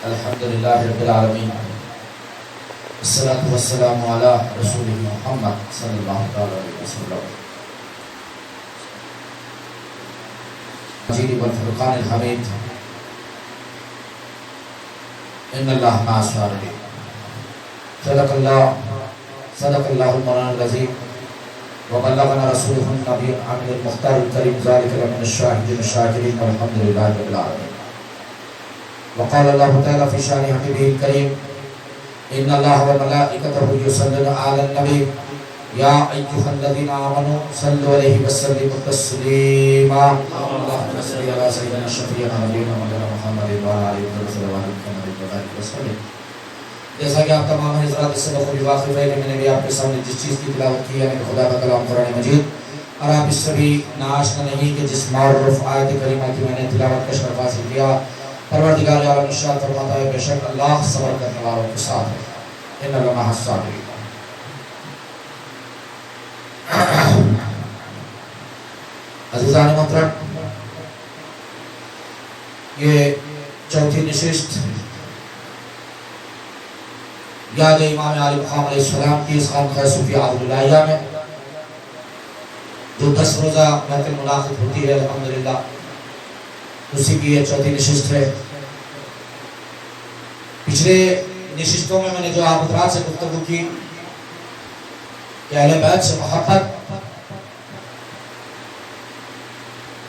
الحمدللہ رب العالمین، الصلاۃ والسلام علی رسول محمد صلی اللہ علیہ وسلم۔ مجید والفرقان الحمید، ان اللہ مع الصابرین۔ صدق اللہ المولانا العظیم وبلغنا رسولہ النبی الامین المختار الکریم، ذلک لمن الشاہدین الشاکرین والحمدللہ رب العالمین۔ وقال اللہ تعالی فی شان حبیبہ الکریم، ان اللہ وملائکتہ یصلون علی النبی یا ایھا الذین آمنوا صلوا علیہ وسلموا تسلیما۔ اللهم صل علی سیدنا شفیعنا نبینا مولانا محمد وعلی آلہ وصحبہ وسلم۔ جیسا کہ آپ تمام حضرات اس سے بخوبی واقف ہے کہ میں نے بھی آپ کے سامنے جس چیز کی تلاوت کی یعنی خدا کا کلام قرآن مجید، اور آپ اس سے بھی ناآشنا نہیں کہ جس معروف آیت کریمہ کی میں نے تلاوت کا شرف حاصل کیا۔ پروردگار عالم ارشاد فرماتا ہے، بے شک اللہ صبر کرنے والوں کے ساتھ ہے، ان اللہ مع الصابرین۔ عزیزان محترم، یہ چوتھی نشست یاد امام علی مقام علیہ السلام کی اس خانقاہ صوفیہ عبداللہیہ میں جو 10 روزہ محفل منعقد ہوتی ہے، الحمدللہ اسی کی یہ چوتھی نشست ہے۔ پچھلے نشستوں میں نے جو آپ حضرات سے گفتگو کی کہ اہل بیت سے محبت،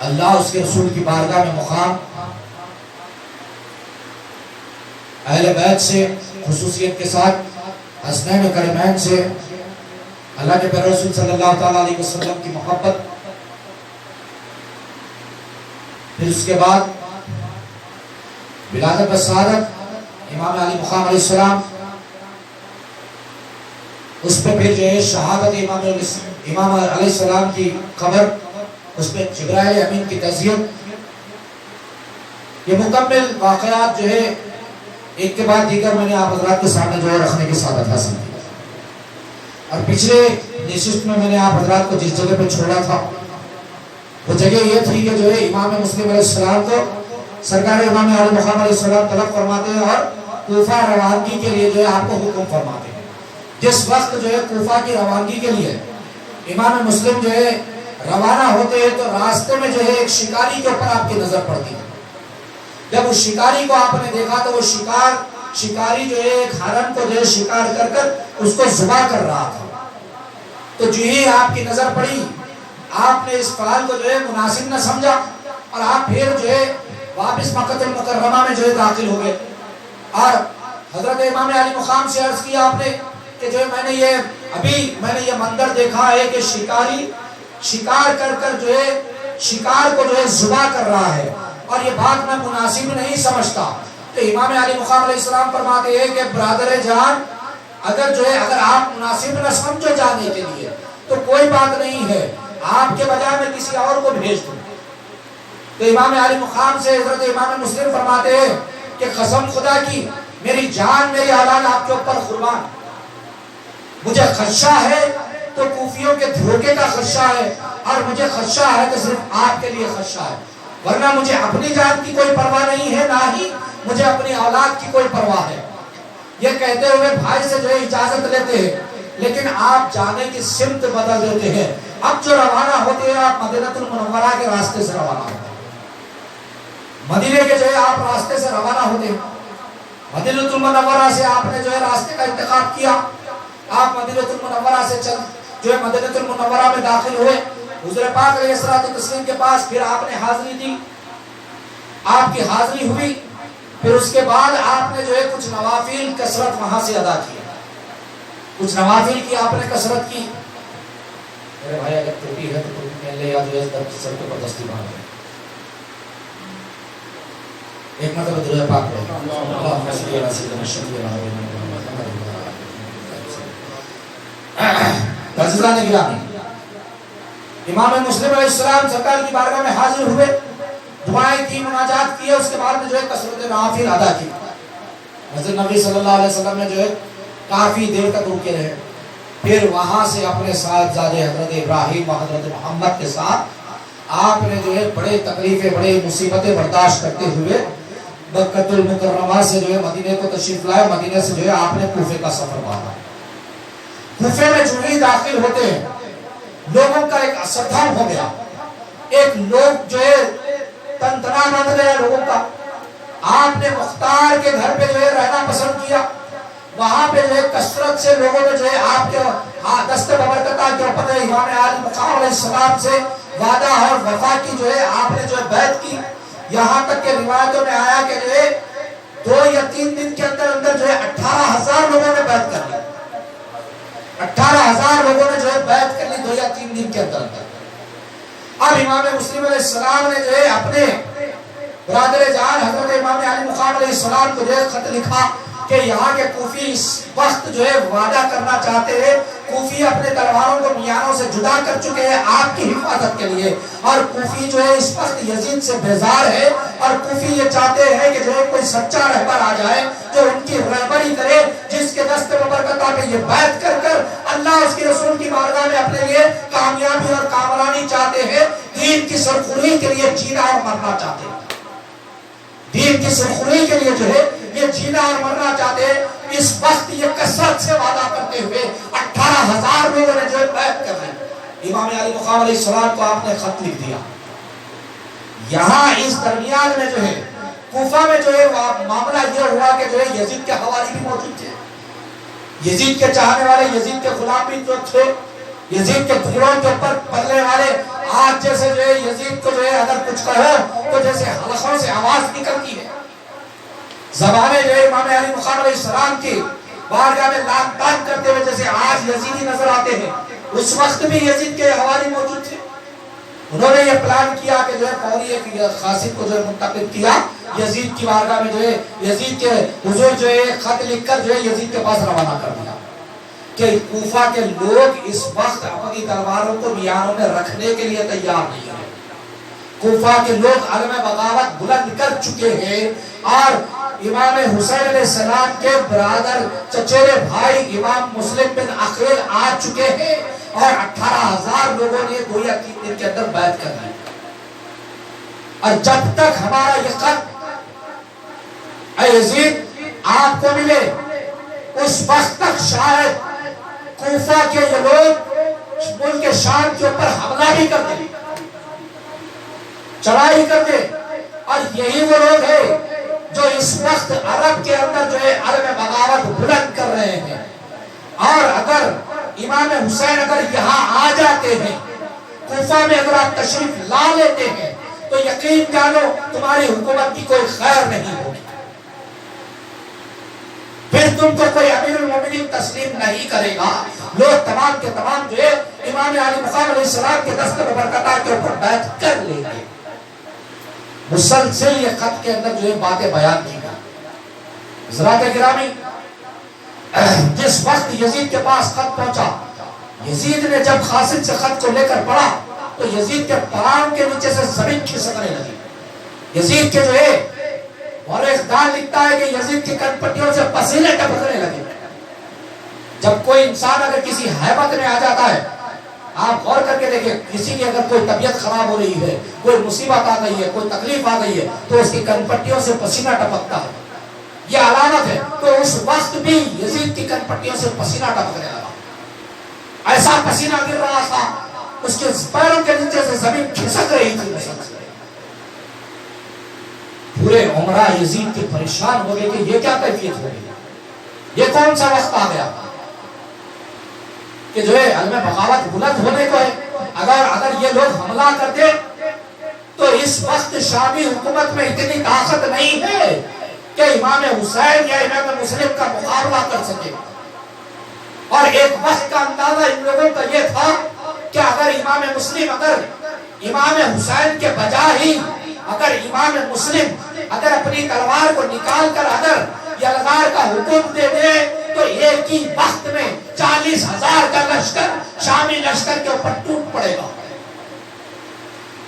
اللہ اس کے رسول کی بارگاہ میں مقام، اہل بیت سے خصوصیت کے ساتھ حسنین و کریمین سے اللہ کے پیارے رسول صلی اللہ تعالیٰ علیہ وسلم کی محبت، پھر اس کے بعد ولادت و سعادت امام علی مقام علیہ السلام، اس پہ پھر جو ہے شہادت امام علیہ السلام کی خبر، اس پہ جبرائیل امین کی تعزیت، یہ مکمل واقعات جو ہے ایک کے بعد دیگر میں نے آپ حضرات کے سامنے جو ہے رکھنے کی سعادت حاصل کی۔ اور پچھلے نشست میں نے آپ حضرات کو جس جگہ پہ چھوڑا تھا وہ جگہ یہ تھی کہ جو ہے امام مسلم علیہ السلام کو سرکار امام علی مقام علیہ السلام طلب فرماتے ہیں اور کوفہ روانگی کے لیے جو ہے آپ کو حکم فرماتے ہیں۔ جس وقت جو ہے کوفہ کی روانگی کے لیے امام مسلم جو ہے روانہ ہوتے ہیں تو راستے میں جو ہے ایک شکاری کے اوپر آپ کی نظر پڑتی ہے۔ جب اس شکاری کو آپ نے دیکھا تو وہ شکاری جو ہے ایک ہرن کو جو ہے شکار کر کر اس کو ذبح کر رہا تھا۔ تو جو ہی آپ کی نظر پڑی، آپ نے اس فعل کو جو ہے مناسب نہ سمجھا اور آپ پھر جو ہے واپس مکہ المکرمہ میں جو ہے داخل ہو گئے، اور حضرت امام علی مقام سے عرض کیا آپ نے کہ جو ہے میں نے یہ منظر دیکھا ہے کہ شکاری شکار کر کر جو ہے شکار کو جو ہے ذبح کر رہا ہے اور یہ بات میں مناسب نہیں سمجھتا۔ تو امام علی مقام علیہ السلام فرماتے ہیں کہ برادر جان، اگر آپ مناسب نہ سمجھو جانے کے لیے تو کوئی بات نہیں ہے، آپ کے بجائے میں کسی اور کو بھیج دوں۔ تو امام علی مقام سے حضرت امام مسلم فرماتے ہیں کہ قسم خدا کی، میری جان میری اولاد آپ کے اوپر قربان، مجھے خدشہ ہے تو کوفیوں کے دھوکے کا خدشہ ہے، اور مجھے خدشہ ہے تو صرف آپ کے لیے خدشہ ہے، ورنہ مجھے اپنی جان کی کوئی پرواہ نہیں ہے، نہ ہی مجھے اپنی اولاد کی کوئی پرواہ ہے۔ یہ کہتے ہوئے بھائی سے جو ہے اجازت لیتے ہیں، لیکن آپ جانے کی سمت بدل دیتے ہیں۔ اب جو روانہ ہوتے ہیں آپ مدینہ المنورہ کے راستے سے روانہ ہوتے ہیں، مدینے کے جو ہے آپ راستے سے روانہ ہوتے ہیں۔ مدینہ المنورہ سے آپ نے جو ہے راستے کا انتخاب کیا، آپ مدینہ المنورہ سے جو ہے مدینہ المنورہ میں داخل ہوئے، حضور پاک علیہ الصلوۃ والتسلیم کے پاس، پھر آپ نے حاضری دی، آپ کی حاضری ہوئی، پھر اس کے بعد آپ نے جو ہے کچھ نوافل کثرت وہاں سے ادا کی، کچھ نوافل کی آپ نے کثرت کی۔ میرے بھائی اگر ٹوٹی ہے تو ٹوٹی پہن لے، یا جو ہے سر کے اوپر دستی باندھ لے، ایک مرتبہ درود پاک پڑھو، اللہم صل علی سیدنا شفیعنا محمد۔ عزیزان گرامی، امام مسلم علیہ السلام سرکار کی بارگاہ میں حاضر ہوئے، دعائیں کی، مناجات کیے، اس کے بعد میں جو ہے کثرت نوافل ادا کی۔ حضرت نبی صلی اللہ علیہ وسلم نے جو ہے کافی دیر تک رکے رہے، پھر وہاں سے اپنے صاحبزادے حضرت ابراہیم و حضرت محمد کے ساتھ آپ نے جو ہے بڑے تکلیفیں بڑے مصیبتیں برداشت کرتے ہوئے مکۃ المکرمہ سے جو ہے مدینے کو تشریف لائے، مدینے سے جو ہے آپ نے کوفے کا سفر مارا۔ کوفے میں جو ہی داخل ہوتے ہیں لوگوں کا ایک اثر دھم ہو گیا، ایک لوگ جو ہے تنتنا بن گیا لوگوں کا۔ آپ نے مختار کے گھر پہ جو ہے رہنا پسند کیا، وہاں پہ جو ہے کثرت سے لوگوں نے جو ہے آپ کے دست ببرکتہ کے اوپر امام عالی مقام علیہ السلام سے وعدہ اور وفا کی جو ہے آپ نے جو ہے بیعت کی۔ یہاں تک کہ روایتوں میں آیا کہ جو ہے 2 یا 3 دن کے اندر اندر جو ہے 18,000 لوگوں نے بیعت کر لی، 18,000 لوگوں نے جو ہے بیعت کر لی 2 یا 3 دن کے اندر اندر۔ اب امام مسلم علیہ السلام نے جو ہے اپنے برادر جان حضرت امام علی مقام علیہ السلام کو جو ہے خط لکھا کہ یہاں کے کوفی اس وقت جو ہے وعدہ کرنا چاہتے ہیں، کوفی اپنے تلواروں کو میانوں سے جدا کر چکے ہیں آپ کی حفاظت کے لیے، اور کوفی جو ہے اس وقت یزید سے بیزار ہے، اور کوفی یہ چاہتے ہیں کہ جو ہے کوئی سچا رہبر آ جائے جو ان کی رہبری کرے، جس کے دست ببرکتہ پہ یہ بیعت کر کر اللہ اس کے رسول کی بارگاہ میں اپنے لیے کامیابی اور کامرانی چاہتے ہیں، دین کی سرخوری کے لیے جینا اور مرنا چاہتے ہیں، دین کی سرخوری کے لیے جو ہے یہ جینا اور مرنا چاہتے ہیں۔ اس وقت یہ کثرت سے وعدہ کرتے ہوئے 18,000 لوگوں نے جو ہے بیعت کر لی۔ امام علی مقام علیہ السلام کو آپ نے خط لکھ دیا۔ یہاں اس درمیان میں جو ہے کوفہ میں جو ہے معاملہ یہ ہوا کہ جو ہے یزید کے حوالی بھی موجود تھے، یزید کے چاہنے والے، یزید کے غلام بھی جو تھے، یزید کے گھوڑوں کے اوپر پلنے والے، آج جیسے جو ہے یزید کو جو ہے اگر کچھ کہو تو جیسے حلقوں سے آواز نکلتی ہے، زبانیں جو ہے امام علی مقام علیہ السلام کی بارگاہ میں لان تان کرتے ہوئے جیسے آج یزیدی نظر آتے ہیں، اس وقت بھی یزید کے حوالی موجود تھے۔ انہوں نے یہ پلان کیا کہ جو ہے فوری ایک قاصد کو جو ہے منتخب کیا یزید کی بارگاہ میں، جو ہے یزید کے حضور جو ہے خط لکھ کر جو ہے یزید کے پاس روانہ کر دیا کہ کوفہ کے لوگ اس وقت اپنی تلواروں کو میانوں میں رکھنے کے لیے تیار نہیں ہیں، کوفہ کے لوگ علم بغاوت بلند کر چکے ہیں، اور امام حسین علیہ السلام کے برادر چچیرے بھائی امام مسلم بن عقیل آ چکے ہیں، اور 18,000 لوگوں نے 2 یا 3 دن کے اندر بیعت کر لی۔ اور جب تک ہمارا یہ خط اے یزید آپ کو ملے، اس وقت تک شاید کوفہ کے یہ لوگ ملک شام کے اوپر حملہ بھی کر دیں، چڑھائی کر دیں، اور یہی وہ لوگ ہیں جو اس وقت عرب کے اندر جو ہے علم بغاوت بلند کر رہے ہیں۔ اور اگر امام حسین اگر یہاں آ جاتے ہیں، کوفہ میں اگر آپ تشریف لا لیتے ہیں، تو یقین جانو تمہاری حکومت کی کوئی خیر نہیں ہوگی، پھر تم کو کوئی امیر المومنین تسلیم نہیں کرے گا۔ لوگ تمام کے تمام جو ہے امام علی مقام علیہ السلام کے دست ببرکتہ کے اوپر بیعت کر لیں گے۔ مسلسل یہ خط کے اندر جو ہے باتیں بیان کی گئی۔ حضرات گرامی، جس وقت یزید کے پاس خط پہنچا، یزید نے جب قاصد سے خط کو لے کر پڑھا تو یزید کے پاؤں کے نیچے سے زمین کھسکنے لگی۔ یزید کے جو ہے مورخ دان لکھتا ہے کہ یزید کی کن پٹیوں سے پسینے ٹپکنے لگے۔ جب کوئی انسان اگر کسی ہیبت میں آ جاتا ہے، آپ غور کر کے دیکھیں، کسی کی اگر کوئی طبیعت خراب ہو رہی ہے، کوئی مصیبت آ گئی ہے، کوئی تکلیف آ گئی ہے، تو اس کی کن پٹیوں سے پسینہ ٹپکتا ہے، یہ علامت ہے۔ تو اس وقت بھی یزید کی کن پٹیوں سے پسینہ ٹپکنے لگا، ایسا پسینہ گر رہا تھا، اس کے پیروں کے نیچے سے زمین کھسک رہی تھی۔ پورے عمرہ یزید کے پریشان ہو گئے کہ یہ کیا کیفیت ہو گئی، یہ کون سا وقت آ گیا کہ جو ہے علم بغاوت بلند ہونے کو ہے۔ اگر یہ لوگ حملہ کرتے تو اس وقت شامی حکومت میں اتنی طاقت نہیں ہے کہ امام حسین یا امام مسلم کا مقابلہ کر سکے۔ اور ایک وقت کا اندازہ ان لوگوں کا یہ تھا کہ اگر امام مسلم اگر امام حسین کے بجائے ہی اگر امام مسلم اگر اپنی تلوار کو نکال کر اگر یلغار کا حکم دے دے تو ایک ہی وقت میں 40,000 کا لشکر شامی لشکر کے اوپر ٹوٹ پڑے گا۔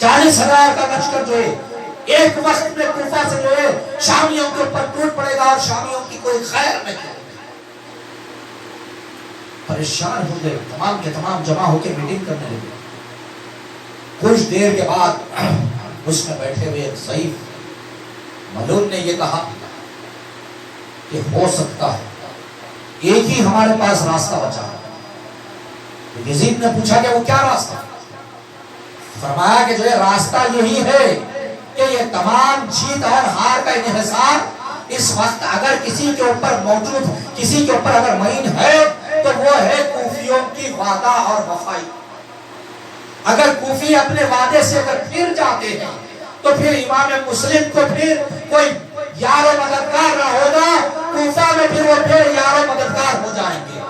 40,000 کا لشکر جو ہے ایک وقت میں کوفہ سے جو ہے شامیوں کے اوپر ٹوٹ پڑے گا، اور شامیوں کی کوئی خیر نہیں ہے۔ پریشان ہو گئے، تمام کے تمام جمع ہو کے میٹنگ کرنے لگے۔ کچھ دیر کے بعد اس میں بیٹھے ہوئے ضعیف ملون نے یہ کہا کہ ہو سکتا ہے ایک ہی ہمارے پاس راستہ بچا ہے. تو یزید نے پوچھا کہ وہ کیا راستہ؟ فرمایا کہ جو ہے راستہ یہی ہے کہ یہ تمام جیت اور ہار کا انحصار اس وقت اگر کسی کے اوپر موجود، کسی کے اوپر اگر معین ہے تو وہ ہے کوفیوں کی وعدہ اور وفائی. اگر کوفی اپنے وعدے سے اگر پھر جاتے ہیں تو پھر امام مسلم کو پھر کوئی یار و مددگار نہ ہوگا، کوفہ میں پھر وہ پھر یار و مددگار ہو جائیں گے.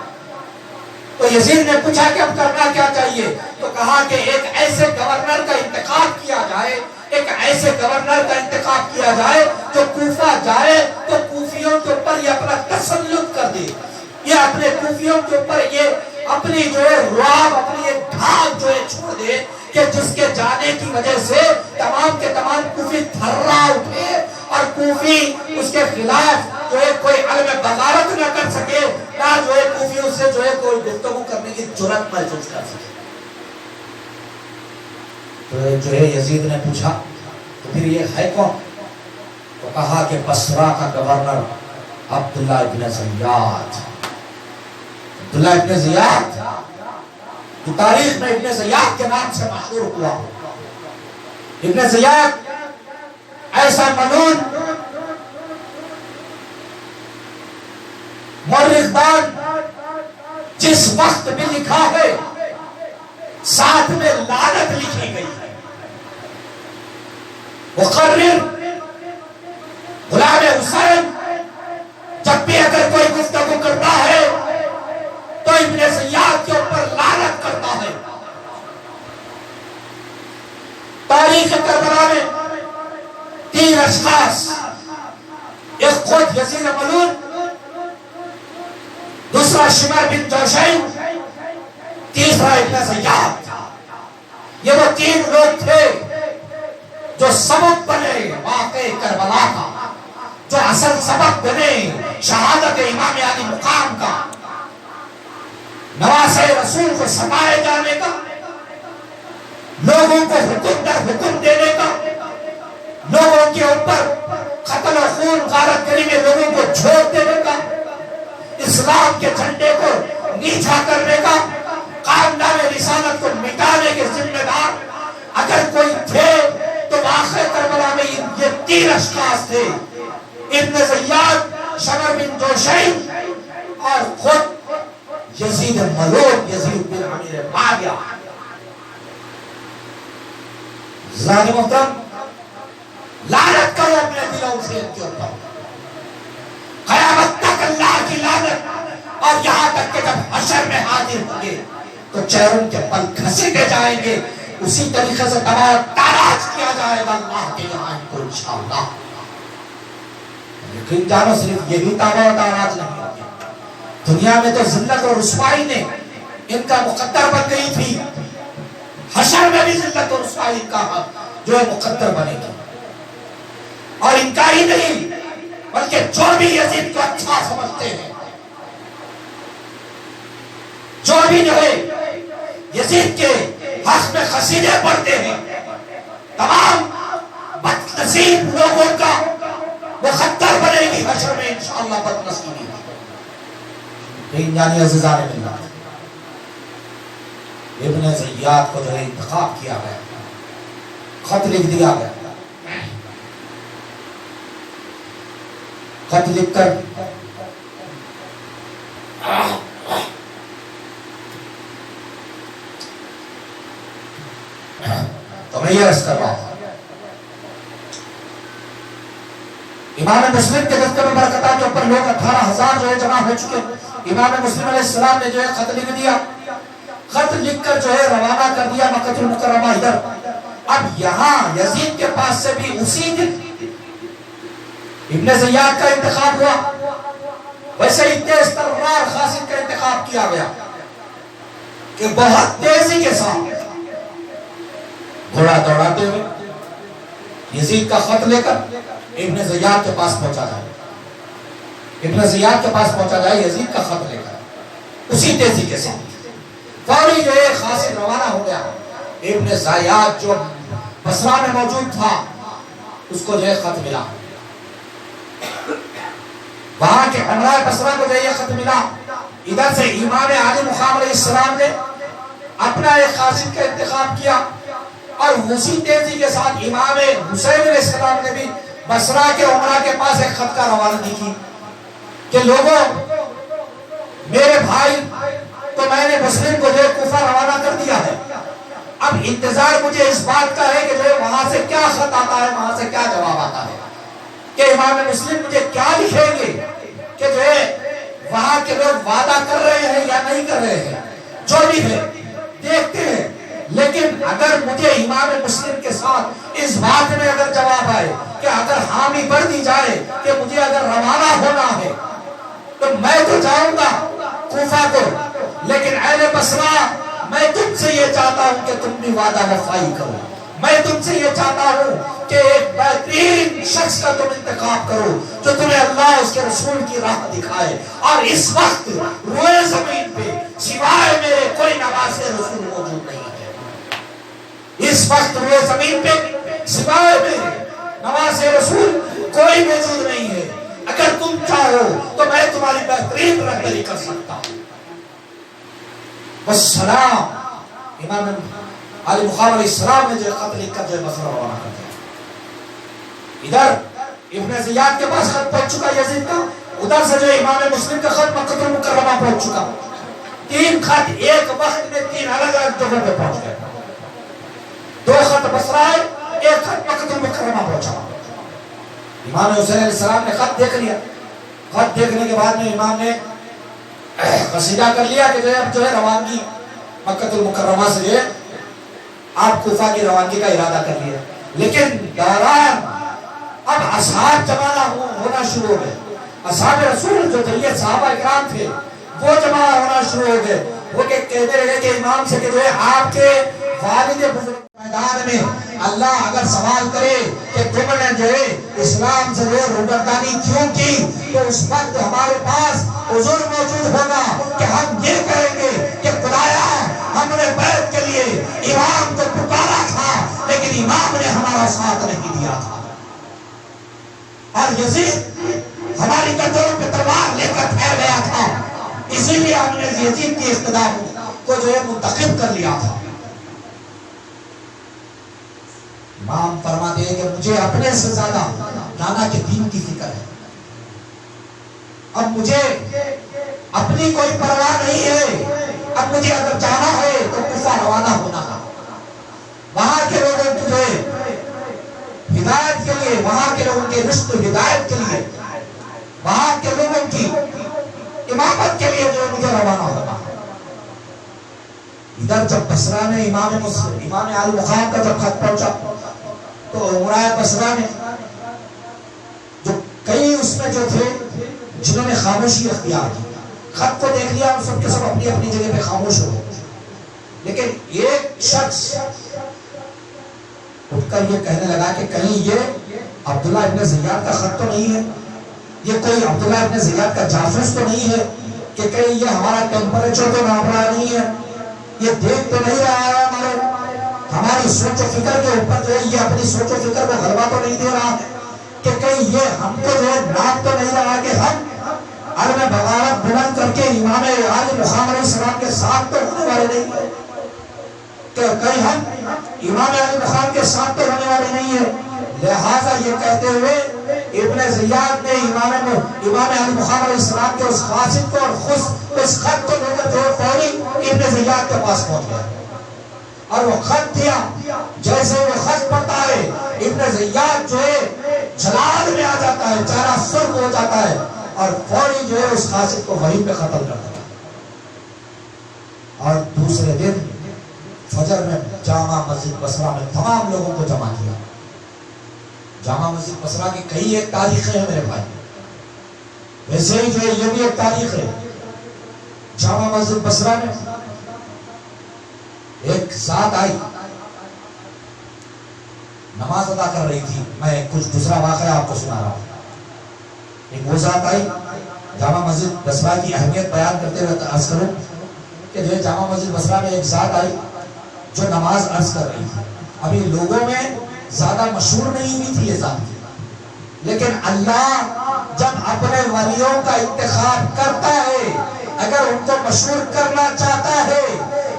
تو یزید نے پوچھا کہ اب کرنا کیا چاہیے؟ تو کہا کہ ایک ایسے گورنر کا انتخاب کیا جائے، ایک ایسے گورنر کا انتخاب کیا جائے جو کوفہ جائے تو کوفیوں کے اوپر یہ اپنا تسلط کر دے، یہ اپنے کوفیوں کے اوپر یہ اپنی جو ہے رعب، اپنی ایک ڈھال جو ہے چھوڑ دے کہ جس کے جانے کی وجہ سے تمام کے تمام کوفی تھرا اٹھے اور کوفی اس کے خلاف جو ہے کوئی علم بغاوت نہ کر سکے، نہ جو ہے کوفیوں سے جو ہے کوئی گفتگو کرنے کی جرأت محسوس کر سکے. تو جو ہے یزید نے پوچھا تو پھر یہ ہے کون؟ تو کہا کہ بصرہ کا گورنر عبداللہ ابن زیاد. عبداللہ ابن زیاد جو تاریخ میں ابن زیاد کے نام سے مشہور ہوا. ابن زیاد ایسا ملون مورخ دان جس وقت بھی لکھا ہے ساتھ میں لعنت لکھی گئی ہے. مقرر غلام حسین جب بھی اگر کوئی گفتگو کرتا ہے تو ابن زیاد کے اوپر لعنت کرتا ہے. تاریخ کربلا میں 3 اشخاص، ایک خود یزید ملون، دوسرا شمر بن جوشن، تیسرا ابن زیاد. یہ وہ 3 لوگ تھے جو سبب بنے واقع کربلا کا، جو اصل سبب بنے شہادت امام علی مقام کا، نواسے رسول کو ستائے جانے کا، لوگوں کو حکم در حکم دینے کا، لوگوں کے اوپر قتل و خون غارت گری میں لوگوں کو چھوڑ دینے کا، اسلام کے جھنڈے کو نیچا کرنے کا، خاندان رسالت کو مٹانے کے ذمہ دار اگر کوئی تھے تو واقع کربلا میں یہ 3 اشخاص تھے: ابن زیاد، شمر بن جوشن اور خود یزید ملون، یزید بن امیر معاویہ. ذات محترم، لعنت کرو اپنے دلوں سے ان کے اوپر، قیامت تک اللہ کی لعنت. اور یہاں تک کہ جب حشر میں حاضر ہوں گے تو چہروں کے پل گھسیٹے جائیں گے، اسی طریقے سے تمام تاراج کیا جائے گا اللہ کے یہاں ان کو انشاءاللہ. لیکن جانو صرف یہی تابع و تاراج نہیں ہوگی، دنیا میں تو ذلت اور رسوائی نے ان کا مقدر بن گئی تھی، حشر میں بھی ذلت اور رسوائی کا جو ہے مقدر بنے گی. اور انکاری نہیں بلکہ جو بھی یزید کو اچھا سمجھتے ہیں، جو بھی جو ہے یزید کے حق میں قصیدے پڑھتے ہیں، تمام بدنصیب لوگوں کا مقدر بنے گی حشر میں انشاءاللہ بدنصیبی. جانی عزیزان اللہ، ابن زیاد کو جو ہے انتخاب کیا گیا، خط لکھ دیا گیا. خط لکھ کر تو میں یہ عرض کر رہا ہوں، امام مسلم کے دفتر برکتہ کے اوپر لوگ 18,000 جو ہے جمع ہو چکے. امام مسلم علیہ السلام نے جو ہے خط لکھ دیا، خط لکھ کر جو ہے روانہ کر دیا مکہ المکرمہ ادھر. اب یہاں یزید کے پاس سے بھی اسی دن ابن زیاد کا انتخاب ہوا، ویسے ہی تیز ترار خاصد کا انتخاب کیا گیا کہ بہت تیزی کے ساتھ گھوڑا دوڑاتے ہوئے یزید کا خط لے کر ابن زیاد کے پاس پہنچا جائے، ابن زیاد کے پاس پہنچا جائے یزید کا خط لے کر اسی تیزی کے ساتھ. فوری جو ہے خاصد روانہ ہو گیا. ابن زیاد جو بصرہ میں موجود تھا اس کو جو ہے خط ملا، وہاں کے عمرہ بصرہ کو جو یہ خط ملا، ادھر سے امام علی مقام علیہ السلام نے اپنا ایک قاصد کا انتخاب کیا، اور اسی تیزی کے ساتھ امام حسین علیہ السلام نے بھی بصرہ کے عمرہ کے پاس ایک خط کا روانگی کی کہ لوگوں، میرے بھائی تو میں نے مسلم کو جو کوفہ روانہ کر دیا ہے، اب انتظار مجھے اس بات کا ہے کہ جو وہاں سے کیا خط آتا ہے، وہاں سے کیا جواب آتا ہے، کہ امام مسلم مجھے کیا لکھیں گے، کہ جو ہے وہاں کے لوگ وعدہ کر رہے ہیں یا نہیں کر رہے ہیں، جو بھی ہے دیکھتے ہیں۔ لیکن اگر مجھے امام مسلم کے ساتھ اس بات میں اگر جواب آئے کہ اگر حامی بڑھ دی جائے کہ مجھے اگر روانہ ہونا ہے تو میں تو جاؤں گا کوفہ کو، لیکن اہل بصرہ میں تم سے یہ چاہتا ہوں کہ تم بھی وعدہ وفائی کرو، میں تم سے یہ چاہتا ہوں کہ ایک بہترین شخص کا تم انتخاب کرو جو تمہیں اللہ اس کے رسول کی راہ دکھائے، اور اس وقت روئے زمین پہ سوائے میرے کوئی نواز رسول موجود نہیں ہے۔ اس وقت روئے زمین پہ سوائے میرے نواز رسول کوئی موجود نہیں ہے، اگر تم چاہو تو میں تمہاری بہترین رہبری کر سکتا ہوں۔ والسلام، امام علی مقام علیہ السلام نے جو خط لکھ کر جو بصرہ روانہ کر دیا۔ ادھر ابن زیاد کے پاس خط پہنچ چکا یزید کا، ادھر سے جو امام مسلم کا خط مکہ المکرمہ پہنچ چکا۔ تین خط ایک وقت میں تین الگ الگ جگہوں پہ پہنچ گئے، دو خط بصرہ ہے، ایک خط مکہ المکرمہ پہنچا۔ امام حسین علیہ السلام نے خط دیکھ لیا، خط دیکھنے کے بعد میں امام نے قصیدہ کر لیا کہ جو ہے روانگی مکہ المکرمہ سے جو ہے آپ کوفہ کی روانگی کا ارادہ کر لیا۔ لیکن دوران اب اصحاب جمع ہونا شروع ہو گئے، اصحاب رسول جو جلیت صحابہ اکرام تھے وہ جمع ہونا شروع ہو گئے، وہ کہتے رہے کہ امام سے کہ جو ہے آپ کے والد بزرگ میدان میں اللہ اگر سوال کرے کہ تم نے جو ہے اسلام سے جو روگردانی کیوں کی، تو اس وقت ہمارے پاس عذر موجود ہوگا کہ ہم یہ کہیں گے کہ خدایا ہم نے بیعت کے لیے امام کو پکارا تھا لیکن امام نے ہمارا ساتھ نہیں دیا تھا، اور یزید ہماری کندھوں پہ تلوار لے کر ٹھہر گیا تھا، اسی لیے ہم نے یزید کی اقتداء کو جو ہے منتخب کر لیا تھا۔ امام فرماتے ہیں کہ مجھے اپنے سے زیادہ نانا کے دین کی فکر ہے، اب مجھے اپنی کوئی پرواہ نہیں ہے، اب مجھے اگر جانا ہے تو کوفہ روانہ ہونا ہے، وہاں کے لوگوں کی جو ہے ہدایت کے لیے، وہاں کے لوگوں کے رشت ہدایت کے لیے، وہاں کے لوگوں کی امامت کے لیے جو مجھے روانہ ہونا ہے۔ ادھر جب بصرہ میں امام علی مقام کا جب خط پہنچا تو عمرہ بصرہ میں جو کئی اس میں جو تھے جنہوں نے خاموشی اختیار کی، خط کو دیکھ لیا اور سب کے سب اپنی اپنی جگہ پہ خاموش ہو گئے، لیکن ایک شخص اٹھ کر یہ کہنے لگا کہ کہیں یہ عبداللہ ابن زیاد کا خط تو نہیں ہے، یہ کوئی عبداللہ ابن زیاد کا جاسوس تو نہیں ہے، کہ کہیں یہ ہمارا ٹیمپریچر تو ناپ رہا نہیں ہے، یہ دیکھ تو نہیں رہا ہے ہماری سوچ و فکر کے اوپر جو ہے یہ اپنی سوچ و فکر کو غلبہ تو نہیں دے رہا ہے، کہ کہیں یہ ہم کو جو ہے ناپ تو نہیں رہا کہ ہم عالم بغاوت بلند کر کے امام علی مقام علیہ السلام کے ساتھ تو ہونے والے نہیں ہیں، کہ کہیں ہم امام علی مقام کے ساتھ تو ہونے والے نہیں ہیں۔ لہٰذا یہ کہتے ہوئے ابن زیاد نے امام علی مقام علیہ السلام کے اس قاصد کو اور خود اس خط کو لے کر جو فوری ابن زیاد کے پاس پہنچ گیا اور وہ خط دیا۔ جیسے وہ خط پڑھتا ہے ابن زیاد جو ہے جلال میں آ جاتا ہے، چہرہ سرخ ہو جاتا ہے اور فوری جو ہے اس قاصد کو وہیں پہ قتل کر دیتا ہے۔ اور دوسرے دن فجر میں جامع مسجد بصرہ میں تمام لوگوں کو جمع کیا۔ جامع مسجد بصرہ کی کئی ایک تاریخیں ہیں میرے بھائی، ویسے ہی جو ہے یہ بھی ایک تاریخ ہے۔ جامع مسجد بصرہ میں ایک ذات آئی، نماز ادا کر رہی تھی، میں کچھ دوسرا واقعہ آپ کو سنا رہا ہوں۔ ایک وہ ذات آئی، جامع مسجد بصرہ کی اہمیت بیان کرتے ہوئے عرض کروں کہ جو جامع مسجد بصرہ میں ایک ذات آئی جو نماز عرض کر رہی تھی۔ ابھی لوگوں میں زیادہ مشہور نہیں ہوئی تھی یہ ذات، لیکن اللہ جب اپنے ولیوں کا انتخاب کرتا ہے، اگر ان کو مشہور کرنا چاہتا ہے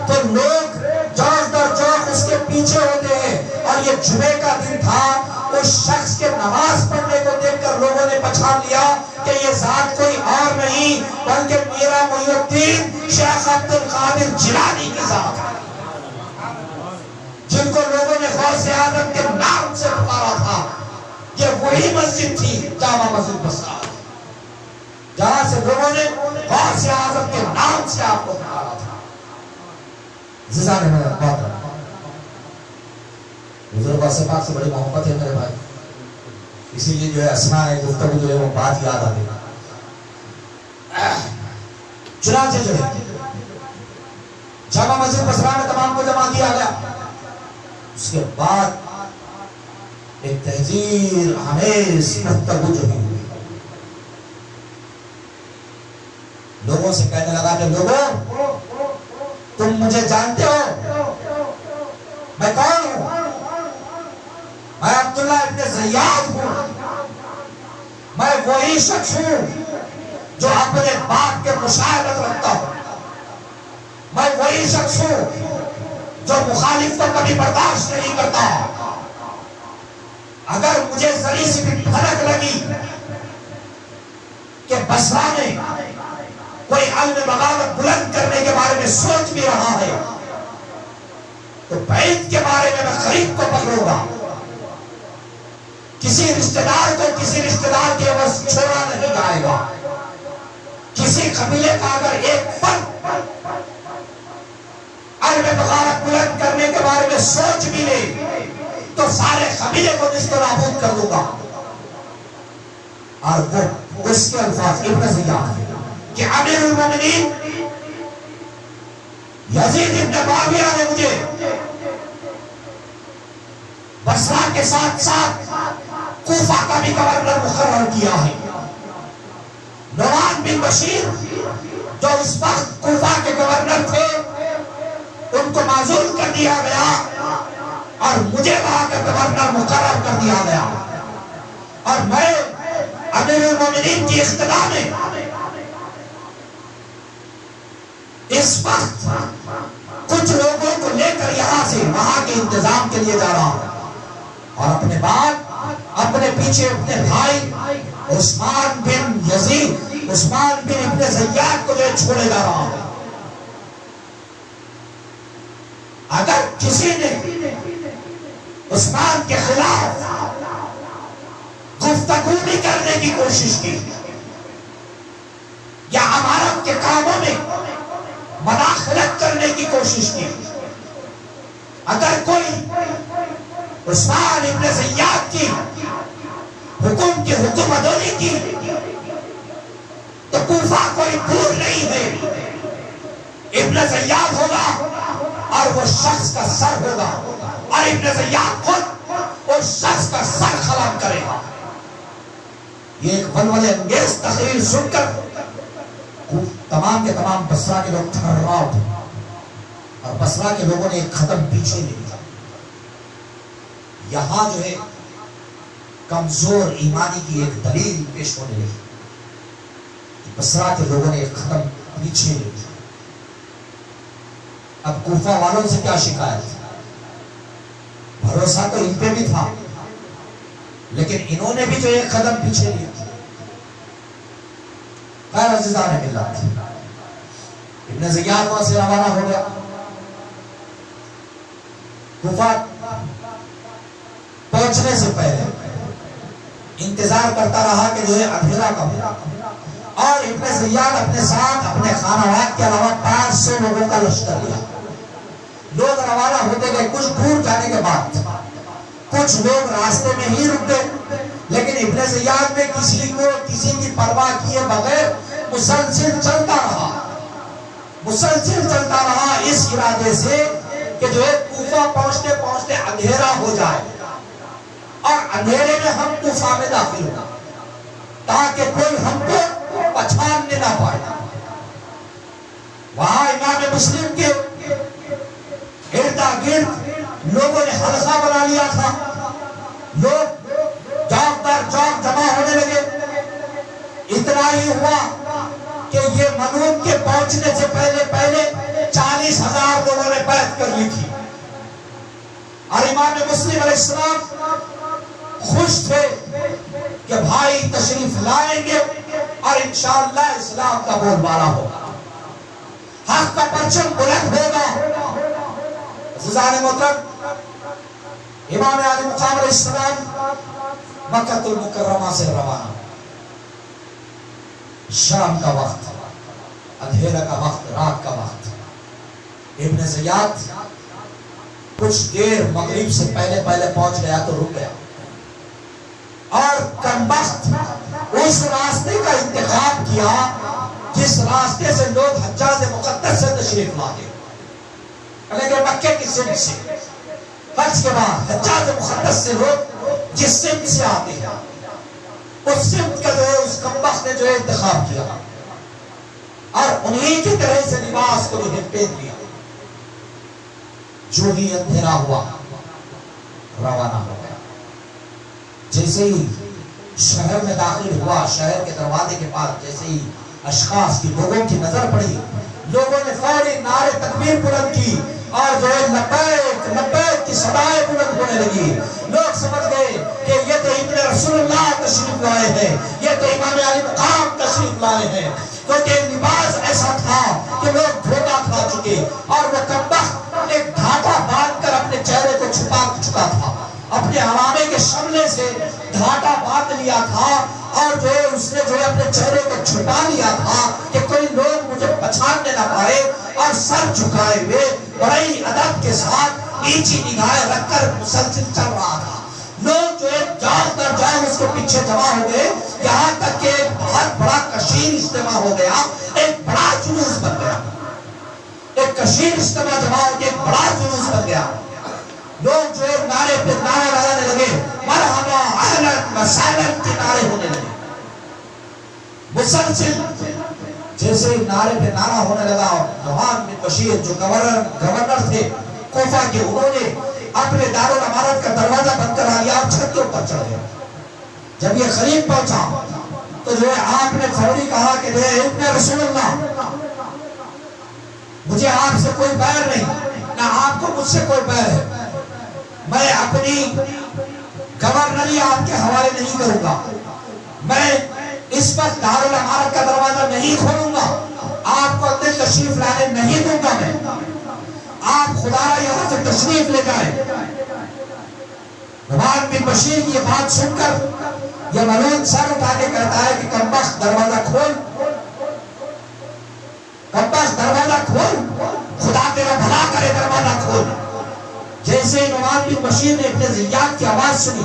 تو لوگ جوش در جوش اس کے پیچھے ہوتے ہیں. اور یہ جمعے کا دن تھا، اس شخص کے نماز پڑھنے کو دیکھ کر لوگوں نے پہچان لیا کہ یہ ذات کوئی اور نہیں بلکہ میرا محی الدین شیخ عبد القادر جیلانی کی ذات ہے، جن کو لوگوں نے غوث اعظم کے نام سے پکارا تھا. یہ وہی مسجد تھی جامع مسجد بصرہ، جہاں سے لوگوں نے غوث اعظم کے نام سے آپ کو پکارا تھا. عزیزان میں بات ہے، حضور غوث پاک سے بڑی محبت ہے میرے بھائی، اسی لیے جو ہے اسنا ہے گفتگو جو ہے وہ بات یاد آ گئی. چنانچہ جو ہے جامع مسجد بصرہ میں تمام کو جمع کیا گیا. اس کے بعد ایک تحذیر آمیز گفتگو جو ہے لوگوں سے کہنے لگا کہ لوگوں تم مجھے جانتے ہو میں کون ہوں؟ میں عبداللہ ابن زیاد ہوں. میں وہی شخص ہوں جو اپنے باپ کے مشاہدت رکھتا ہوں. میں وہی شخص ہوں جو مخالف کو کبھی برداشت نہیں کرتا. اگر مجھے ذری سی بھی بھنک لگی کہ بصرہ میں کوئی علم بغاوت بلند کرنے کے بارے میں سوچ بھی رہا ہے تو بیت کے بارے میں غریب کو پکڑوں گا. کسی رشتہ دار کو کسی رشتہ دار کے عوض چھوڑا نہیں جائے گا. کسی قبیلے کا اگر ایک فرد علم بغاوت بلند کرنے کے بارے میں سوچ بھی لے تو سارے قبیلے کو نشت و نابود کر دوں گا. اور وہ اس کے الفاظ ابن زیاد کہ امیر المومنین یزید ابن معاویہ نے مجھے بصرہ کے ساتھ ساتھ کوفہ کا بھی گورنر مقرر کیا ہے. نعمان بن بشیر جو اس وقت کوفہ کے گورنر تھے ان کو معزول کر دیا گیا اور مجھے وہاں کا گورنر مقرر کر دیا گیا. اور میں امیر المومنین کی اقتداء میں اس وقت کچھ لوگوں کو لے کر یہاں سے وہاں کے انتظام کے لیے جا رہا ہوں اور اپنے بعد اپنے پیچھے اپنے بھائی عثمان بن یزید عثمان بن ابن زیاد کو جو چھوڑے جا رہا ہوں. اگر کسی نے عثمان کے خلاف گفتگو بھی کرنے کی کوشش کی یا امارت کے کاموں میں مداخلت کرنے کی کوشش کی، اگر کوئی عثمان ابن زیاد کی حکم کی حکم عدولی کی تو کوفہ کوئی دور نہیں ہے. ابن زیاد ہوگا اور وہ شخص کا سر ہوگا اور ابن زیاد خود اس شخص کا سر خلام کرے گا. یہ ایک ولولے انگیز تقریر سن کر تمام کے تمام بصرہ کے لوگ تھرا اٹھے اور بصرہ کے لوگوں نے ایک قدم پیچھے لے لیا. یہاں جو ہے کمزور ایمانی کی ایک دلیل پیش ہونے لگی. بصرہ کے لوگوں نے ایک قدم پیچھے لے لیا. اب کوفہ والوں سے کیا شکایت؟ بھروسہ تو ان پہ بھی تھا لیکن انہوں نے بھی جو ایک قدم پیچھے لیا. خیر عزیزان ملت، ابن زیاد وہاں سے روانہ ہو گیا. کوفہ پہنچنے سے پہلے انتظار کرتا رہا کہ جو ہے اندھیرا کب ہو. اور ابن زیاد اپنے ساتھ اپنے خانواد کے علاوہ 500 لوگوں کا لشکر لیا. لوگ روانہ ہوتے گئے. کچھ دور جانے کے بعد کچھ لوگ راستے میں ہی رک گئے لیکن ابن زیاد نے کسی کی پرواہ کیے بغیر مسلسل چلتا رہا اس ارادے سے کہ جو ہے کوفہ پہنچتے پہنچتے اندھیرا ہو جائے اور اندھیرے میں ہم کوفہ میں داخل ہو تاکہ کوئی ہم کو پہچاننے نہ پائے. وہاں امام مسلم کے اردا گرد لوگوں نے حلقہ بنا لیا تھا. لوگ چوک در چوک جمع ہونے لگے. اتنا ہی ہوا کہ یہ منون کے پہنچنے سے پہلے 40,000 لوگوں نے بیعت کر لی تھی، اور امام مسلم علیہ السلام خوش تھے کہ بھائی تشریف لائیں گے اور انشاءاللہ اسلام کا بول بالا ہوگا، حق کا پرچم بلند ہوگا۔ عزیزان محترم، امام علی مقام علیہ السلام مکہ المکرمہ سے روانہ، شام کا وقت، اندھیرا کا وقت، رات کا وقت۔ ابن زیاد کچھ دیر مغرب سے پہلے پہنچ گیا تو رک گیا، اور کمبخت اس راستے کا انتخاب کیا جس راستے سے لوگ حجاز مقدس سے تشریف لاتے، لیکن مکے کی سمت سے حج کے بعد حجاز مقدس سے لوگ جس سمت سے آتے ہیں، اس سمت کا جو ہے اس کمبخت نے جو ہے انتخاب کیا، اور انہی کی طرح سے لباس کو جو ہے پہن لیا۔ جو ہی اندھیرا ہوا روانہ ہو گیا، جیسے ہی شہر میں داخل ہوا، شہر کے دروازے کے پاس جیسے ہی اشخاص کی، لوگوں کی نظر پڑی، لوگوں نے فوری نعرے تکبیر بلند کی، اور جو ہے لبیک لبیک کی صدائیں بلند ہونے لگی۔ لوگ سمجھ گئے کہ یہ تو ابن رسول اللہ تشریف لائے ہیں، یہ تو امام علی مقام تشریف لائے ہیں، کیونکہ لباس ایسا تھا کہ لوگ دھوکہ کھا چکے، اور وہ کمبخت ایک دھاگا باندھ کر اپنے چہرے کو چھپا چکا تھا، اپنے عوامے کے شملے سے دھاگا باندھ لیا تھا، اور جو اس نے جو اپنے چہرے کو چھپا لیا تھا کہ کوئی لوگ مجھے پہچاننے نہ پائے، اور سر جھکائے ہوئے بڑی ادب کے ساتھ نیچی نگاہیں رکھ کر مسلسل چل رہا تھا۔ لوگ جو جاؤ در جاؤ اس کے پیچھے جمع ہو گئے، یہاں تک کہ ایک بہت بڑا کثیر اجتماع ہو گیا، ایک بڑا جلوس بن گیا، ایک کثیر اجتماع جمع ہو گیا، ایک بڑا جلوس بن گیا۔ لوگ جو ہے نعرے پہ نعرے لگانے لگے، مرحبا اہلاً وسہلاً کے نعرے ہونے لگے مسلسل۔ جیسے ہی نعرے پہ نعرہ ہونے لگا، نعمان بن بشیر جو گورنر تھے کوفہ کے، انہوں نے اپنے دارالامارت کا دروازہ بند کرا لیا اور چھت کے اوپر چڑھ گئے۔ جب یہ قریب پہنچا تو جو ہے آپ نے فوری کہا کہ ابن رسول اللہ، مجھے آپ سے کوئی بیر نہیں، نہ آپ کو مجھ سے کوئی بیر ہے، میں اپنی گورنری آپ کے حوالے نہیں کروں گا، میں اس وقت دارالامارت کا دروازہ نہیں کھولوں گا، آپ کو اندر تشریف لانے نہیں دوں گا، میں آپ خدا یہاں سے تشریف لے جائیں۔ نعمان بن بشیر کی یہ بات سن کر یہ ملون سر اٹھا کے کہتا ہے کہ کمبخت دروازہ کھول، کمبخت دروازہ کھول، خدا تیرا بھلا کرے دروازہ کھول۔ جیسے نعمان بن بشیر نے ابن زیاد کی آواز سنی،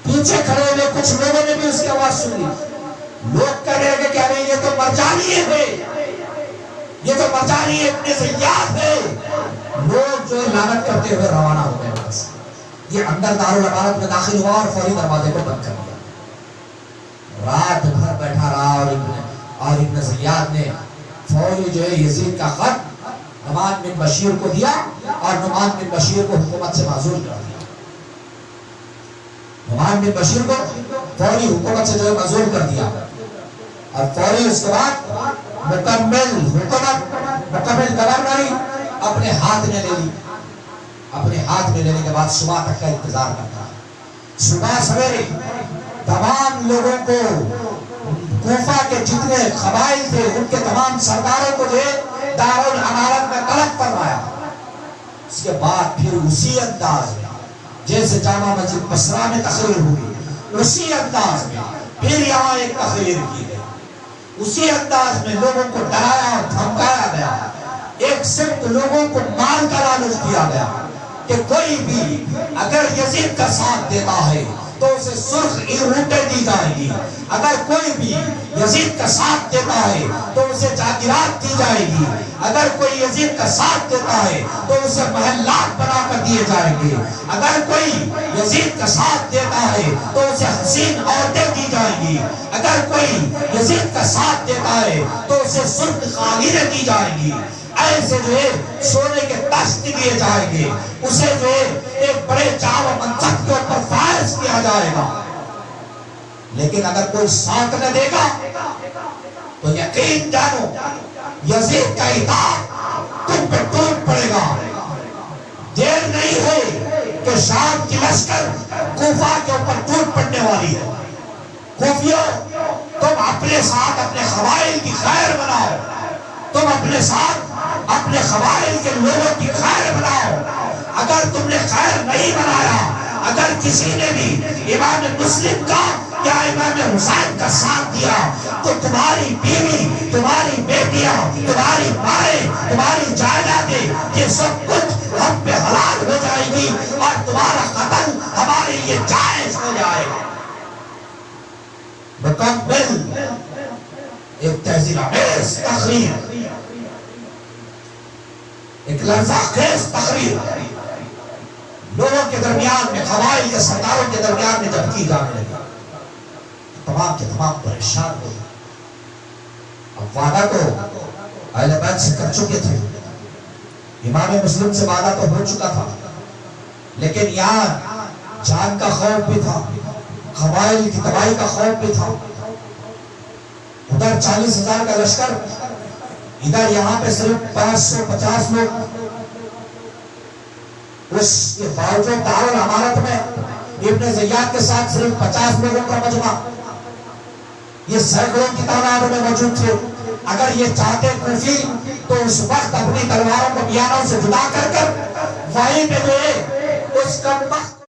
پیچھے کھڑے ہوئے کچھ لوگوں نے بھی اس کی آواز سنی، لوگ کہہ رہے ہیں کہ ارے یہ تو مرجانی ہے، یہ تو مرجانی ابن زیاد ہے۔ لوگ جو لعنت کرتے ہوئے روانہ ہو گئے، بس یہ اندر دارالامارت میں داخل ہوا اور فوری دروازے کو بند کر دیا۔ رات بھر بیٹھا رہا، اور ابن زیاد نے فوری جو ہے یزید کا خط نعمان بن بشیر کو دیا، اور نعمان بن بشیر کو حکومت سے معزول کر دیا۔ نعمان بن بشیر کو فوری حکومت سے جو ہے معزول کر دیا، اور فوری اس کے بعد مکمل حکومت، مکمل گورنری اپنے ہاتھ میں لے لی۔ اپنے ہاتھ میں لینے کے بعد صبح تک کا انتظار کرتا ہے۔ صبح سویرے تمام لوگوں کو، کوفہ کے جتنے قبائل تھے ان کے تمام سرداروں کو جو دارالامارت میں طلب فرمایا۔ اس کے بعد پھر اسی انداز میں جیسے جامع مسجد بصرہ میں تقریر ہوئی، اسی انداز میں پھر یہاں ایک تقریر کی گئی، اسی انداز میں لوگوں کو ڈرایا اور دھمکایا گیا، ایک صرف لوگوں کو مال کا لالچ دیا گیا کہ کوئی بھی اگر یزید کا ساتھ دیتا ہے تو اسے سرخ اونٹیں دی جائیں گی، اگر کوئی بھی یزید کا ساتھ دیتا ہے تو اسے جاگیرات دی جائے گی، اگر کوئی یزید کا ساتھ دیتا ہے تو اسے محلات بنا کر دیے جائیں گے، اگر کوئی یزید کا ساتھ دیتا ہے تو اسے حسین عورتیں دی جائیں گی، اگر کوئی یزید کا ساتھ دیتا ہے تو اسے سرخ قالینیں دی جائیں گی، ایسے جو ہے سونے کے تخت دیے جائیں گے، اسے جو ہے ایک بڑے جام و منصب کے اوپر فائز کیا جائے گا۔ لیکن اگر کوئی ساتھ نہ دے گا تو یقین جانو یزید کا اطاعت تم پہ ٹوٹ پڑے گا. دیر نہیں ہے کہ شام کی لشکر کوفہ کے اوپر ٹوٹ پڑنے والی ہے. کوفیوں تم اپنے ساتھ اپنے قبائل کی خیر بناؤ, تم اپنے ساتھ اپنے قبائل کے لوگوں کی خیر بناؤ. اگر تم نے خیر نہیں بنایا, اگر کسی نے بھی امام مسلم کا یا امام حسین کا ساتھ دیا تو تمہاری بیوی, تمہاری بیٹیاں, تمہاری مائیں, تمہاری جائیدادیں, یہ سب کچھ ہم پہ حلال ہو جائے گی اور تمہارا قتل ہمارے لیے جائز ہو جائے گا. مکمل ایک تہذیب آمیز تقریر, ایک لرزہ خیز تقریر لوگوں کے درمیان میں, قبائل کے سرداروں کے درمیان میں جب کی جانے لگی, تمام کے تمام پریشان ہوئے. اب وعدہ تو اہل بیت سے کر چکے تھے, امام مسلم سے وعدہ تو ہو چکا تھا, لیکن یہاں جان کا خوف بھی تھا, قبائل کی تباہی کا خوف بھی تھا. ادھر 40,000 کا لشکر, ادھر یہاں پہ صرف 550 لوگ. اس کے باوجود دار الامارت میں ابن زیاد کے ساتھ صرف 50 لوگوں کا مجمع, یہ سینکڑوں کی تعداد میں موجود تھے. اگر یہ چاہتے کوفی تو اس وقت اپنی تلواروں کو میانوں سے جدا کر وہیں پہ جو ہے اس کا